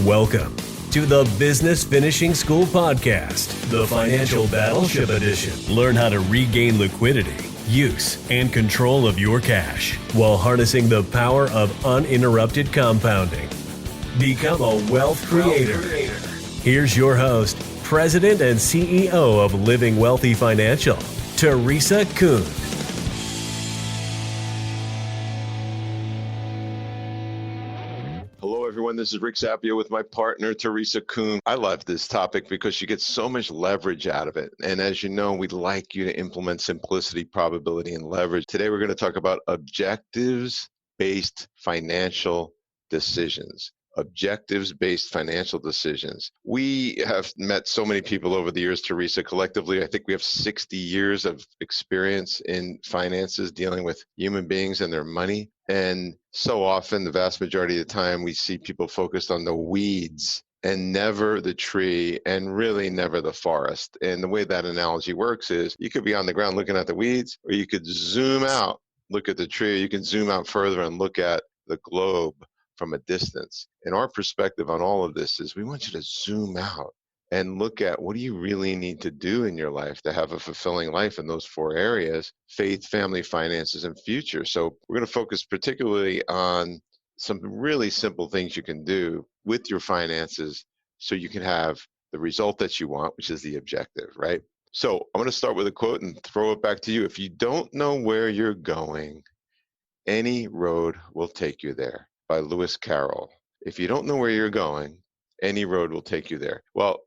Welcome to the Business Finishing School Podcast, the Financial Battleship Edition. Learn how to regain liquidity, use, and control of your cash while harnessing the power of uninterrupted compounding. Become a wealth creator. Here's your host, President and CEO of Living Wealthy Financial, Teresa Kuhn. Hello, everyone. This is Rick Zappia with my partner, Teresa Kuhn. I love this topic because she gets so much leverage out of it. And as you know, we'd like you to implement simplicity, probability, and leverage. Today, we're going to talk about objectives-based financial decisions. Objectives-based financial decisions. We have met so many people over the years, Teresa. Collectively, I think we have 60 years of experience in finances dealing with human beings and their money. And so often, the vast majority of the time, we see people focused on the weeds and never the tree and really never the forest. And the way that analogy works is you could be on the ground looking at the weeds, or you could zoom out, look at the tree. You can zoom out further and look at the globe from a distance. And our perspective on all of this is we want you to zoom out and look at what do you really need to do in your life to have a fulfilling life in those four areas: faith, family, finances, and future. So we're going to focus particularly on some really simple things you can do with your finances so you can have the result that you want, which is the objective, right? So I'm going to start with a quote and throw it back to you. If you don't know where you're going, any road will take you there, by Lewis Carroll. If you don't know where you're going, any road will take you there. Well,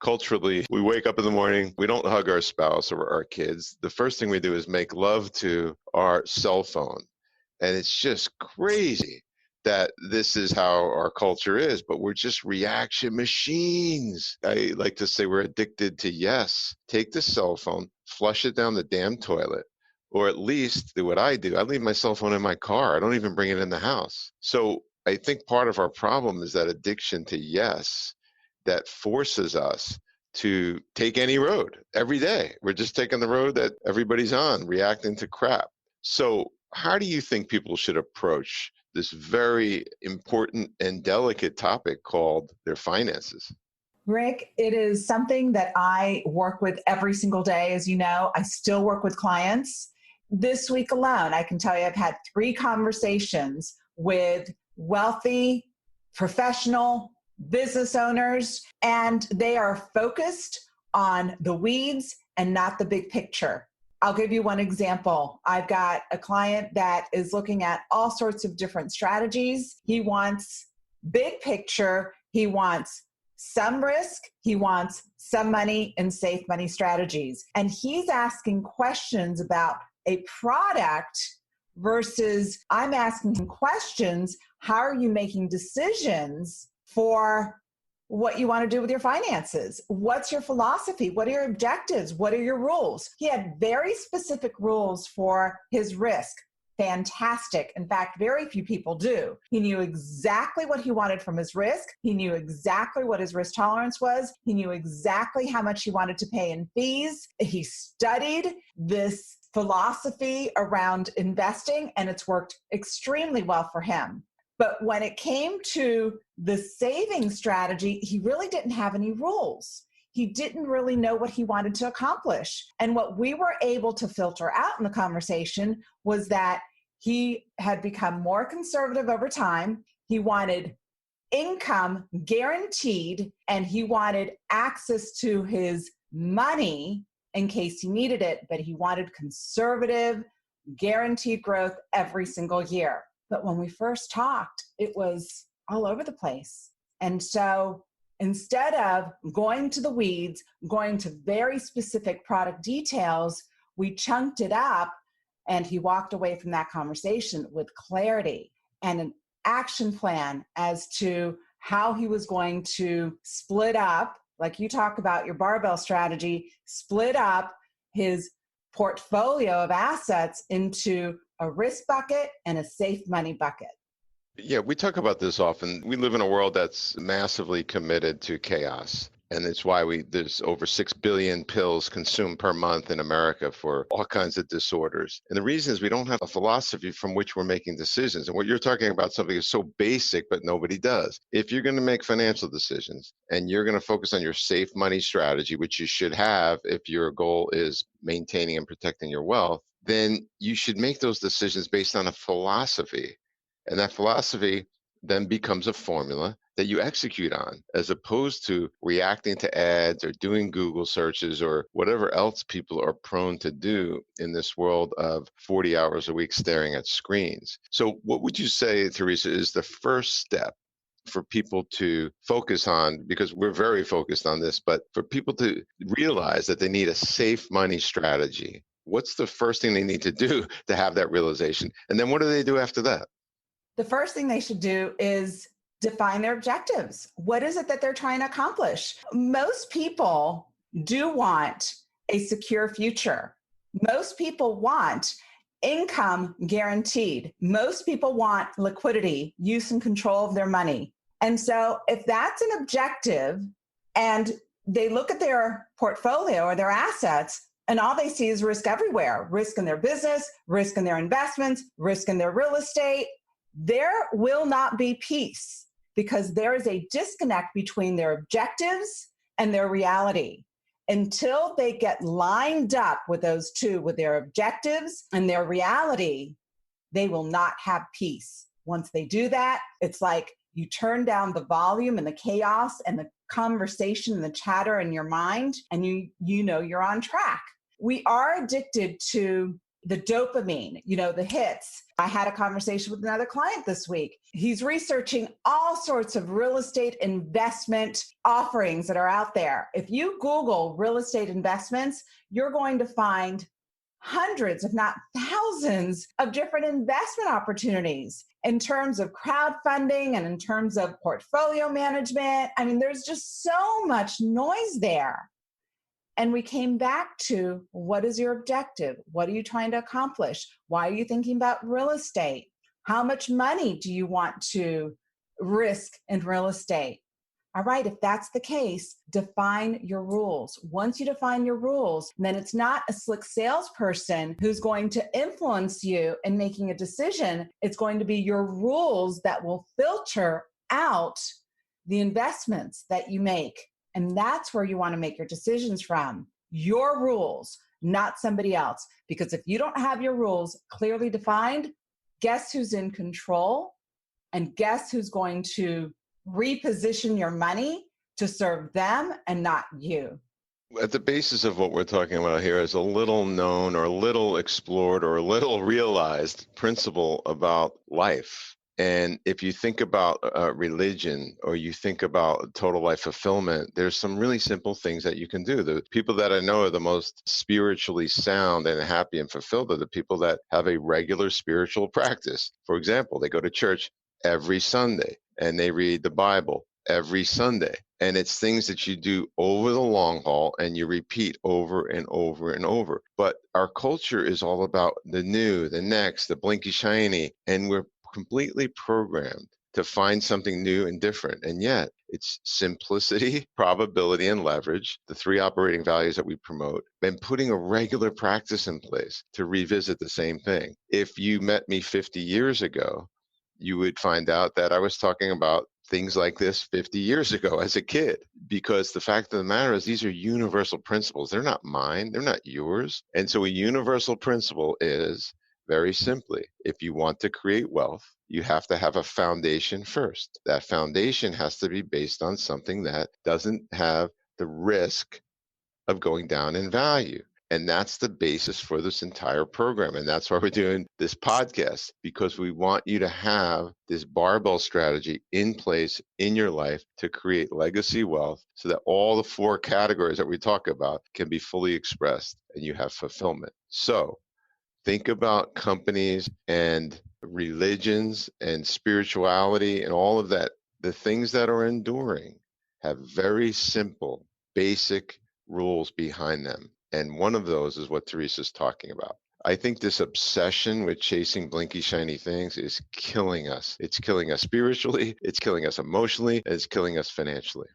culturally, we wake up in the morning, we don't hug our spouse or our kids. The first thing we do is make love to our cell phone. And it's just crazy that this is how our culture is, but we're just reaction machines. I like to say we're addicted to yes. Take the cell phone, flush it down the damn toilet. Or at least do what I do. I leave my cell phone in my car. I don't even bring it in the house. So I think part of our problem is that addiction to yes that forces us to take any road every day. We're just taking the road that everybody's on, reacting to crap. So how do you think people should approach this very important and delicate topic called their finances? Rick, it is something that I work with every single day. As you know, I still work with clients. This week alone, I can tell you I've had 3 conversations with wealthy, professional business owners, and they are focused on the weeds and not the big picture. I'll give you one example. I've got a client that is looking at all sorts of different strategies. He wants big picture. He wants some risk, he wants some money and safe money strategies. And he's asking questions about a product versus I'm asking him questions, how are you making decisions for what you want to do with your finances? What's your philosophy? What are your objectives? What are your rules? He had very specific rules for his risk. Fantastic. In fact, very few people do. He knew exactly what he wanted from his risk. He knew exactly what his risk tolerance was. He knew exactly how much he wanted to pay in fees. He studied this philosophy around investing, and it's worked extremely well for him. But when it came to the saving strategy, he really didn't have any rules. He didn't really know what he wanted to accomplish. And what we were able to filter out in the conversation was that he had become more conservative over time. He wanted income guaranteed, and he wanted access to his money in case he needed it, but he wanted conservative, guaranteed growth every single year. But when we first talked, it was all over the place. And so instead of going to the weeds, going to very specific product details, we chunked it up, and he walked away from that conversation with clarity and an action plan as to how he was going to split up, like you talk about your barbell strategy, split up his portfolio of assets into a risk bucket and a safe money bucket. Yeah, we talk about this often. We live in a world that's massively committed to chaos. And it's why there's over 6 billion pills consumed per month in America for all kinds of disorders. And the reason is we don't have a philosophy from which we're making decisions. And what you're talking about, something is so basic, but nobody does. If you're going to make financial decisions and you're going to focus on your safe money strategy, which you should have if your goal is maintaining and protecting your wealth, then you should make those decisions based on a philosophy. And that philosophy then becomes a formula that you execute on, as opposed to reacting to ads or doing Google searches or whatever else people are prone to do in this world of 40 hours a week staring at screens. So what would you say, Teresa, is the first step for people to focus on, because we're very focused on this, but for people to realize that they need a safe money strategy? What's the first thing they need to do to have that realization? And then what do they do after that? The first thing they should do is define their objectives. What is it that they're trying to accomplish? Most people do want a secure future. Most people want income guaranteed. Most people want liquidity, use and control of their money. And so if that's an objective and they look at their portfolio or their assets and all they see is risk everywhere, risk in their business, risk in their investments, risk in their real estate, there will not be peace because there is a disconnect between their objectives and their reality. Until they get lined up with those two, with their objectives and their reality, they will not have peace. Once they do that, it's like you turn down the volume and the chaos and the conversation and the chatter in your mind, and you know you're on track. We are addicted to the dopamine, the hits. I had a conversation with another client this week. He's researching all sorts of real estate investment offerings that are out there. If you Google real estate investments, you're going to find hundreds, if not thousands, of different investment opportunities in terms of crowdfunding and in terms of portfolio management. I mean, there's just so much noise there. And we came back to, what is your objective? What are you trying to accomplish? Why are you thinking about real estate? How much money do you want to risk in real estate? All right, if that's the case, define your rules. Once you define your rules, then it's not a slick salesperson who's going to influence you in making a decision. It's going to be your rules that will filter out the investments that you make. And that's where you want to make your decisions from. Your rules, not somebody else. Because if you don't have your rules clearly defined, guess who's in control? And guess who's going to reposition your money to serve them and not you? At the basis of what we're talking about here is a little known or a little explored or a little realized principle about life. And if you think about religion or you think about total life fulfillment, there's some really simple things that you can do. The people that I know are the most spiritually sound and happy and fulfilled are the people that have a regular spiritual practice. For example, they go to church every Sunday and they read the Bible every Sunday. And it's things that you do over the long haul and you repeat over and over and over. But our culture is all about the new, the next, the blinky shiny, and we're completely programmed to find something new and different. And yet it's simplicity, probability, and leverage, the three operating values that we promote, and putting a regular practice in place to revisit the same thing. If you met me 50 years ago, you would find out that I was talking about things like this 50 years ago as a kid, because the fact of the matter is these are universal principles. They're not mine. They're not yours. And so a universal principle is, very simply, if you want to create wealth, you have to have a foundation first. That foundation has to be based on something that doesn't have the risk of going down in value. And that's the basis for this entire program. And that's why we're doing this podcast, because we want you to have this barbell strategy in place in your life to create legacy wealth so that all the four categories that we talk about can be fully expressed and you have fulfillment. So think about companies and religions and spirituality and all of that. The things that are enduring have very simple, basic rules behind them. And one of those is what Teresa's talking about. I think this obsession with chasing blinky, shiny things is killing us. It's killing us spiritually, it's killing us emotionally, and it's killing us financially.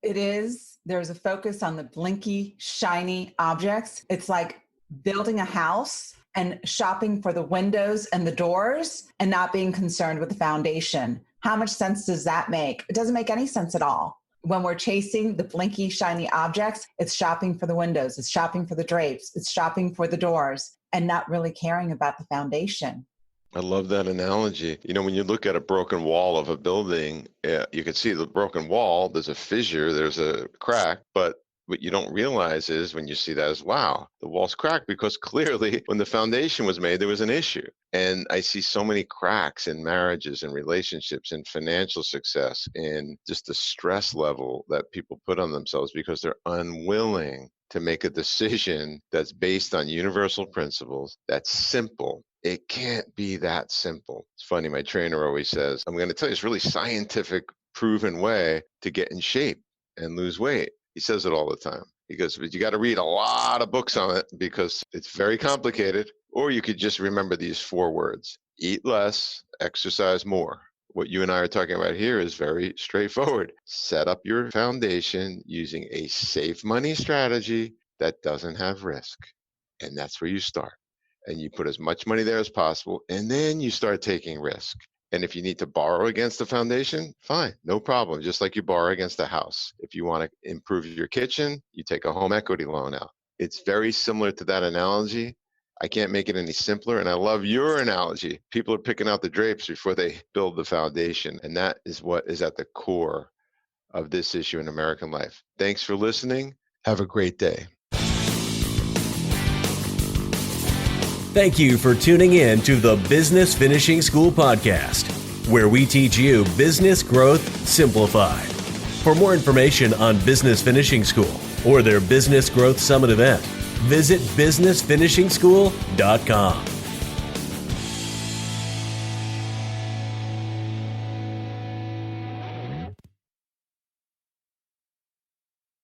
It is. There's a focus on the blinky, shiny objects. It's like building a house and shopping for the windows and the doors and not being concerned with the foundation. How much sense does that make? It doesn't make any sense at all. When we're chasing the blinky, shiny objects, it's shopping for the windows, it's shopping for the drapes, it's shopping for the doors, and not really caring about the foundation. I love that analogy. When you look at a broken wall of a building, you can see the broken wall, there's a fissure, there's a crack, but what you don't realize is when you see that is, wow, the wall's cracked because clearly when the foundation was made, there was an issue. And I see so many cracks in marriages and relationships and financial success and just the stress level that people put on themselves because they're unwilling to make a decision that's based on universal principles, that's simple. It can't be that simple. It's funny, my trainer always says, I'm going to tell you this really scientific, proven way to get in shape and lose weight. He says it all the time. He goes, but you got to read a lot of books on it because it's very complicated. Or you could just remember these 4 words: eat less, exercise more. What you and I are talking about here is very straightforward. Set up your foundation using a safe money strategy that doesn't have risk. And that's where you start. And you put as much money there as possible, and then you start taking risk. And if you need to borrow against the foundation, fine, no problem. Just like you borrow against a house. If you want to improve your kitchen, you take a home equity loan out. It's very similar to that analogy. I can't make it any simpler. And I love your analogy. People are picking out the drapes before they build the foundation. And that is what is at the core of this issue in American life. Thanks for listening. Have a great day. Thank you for tuning in to the Business Finishing School podcast, where we teach you business growth simplified. For more information on Business Finishing School or their Business Growth Summit event, visit businessfinishingschool.com.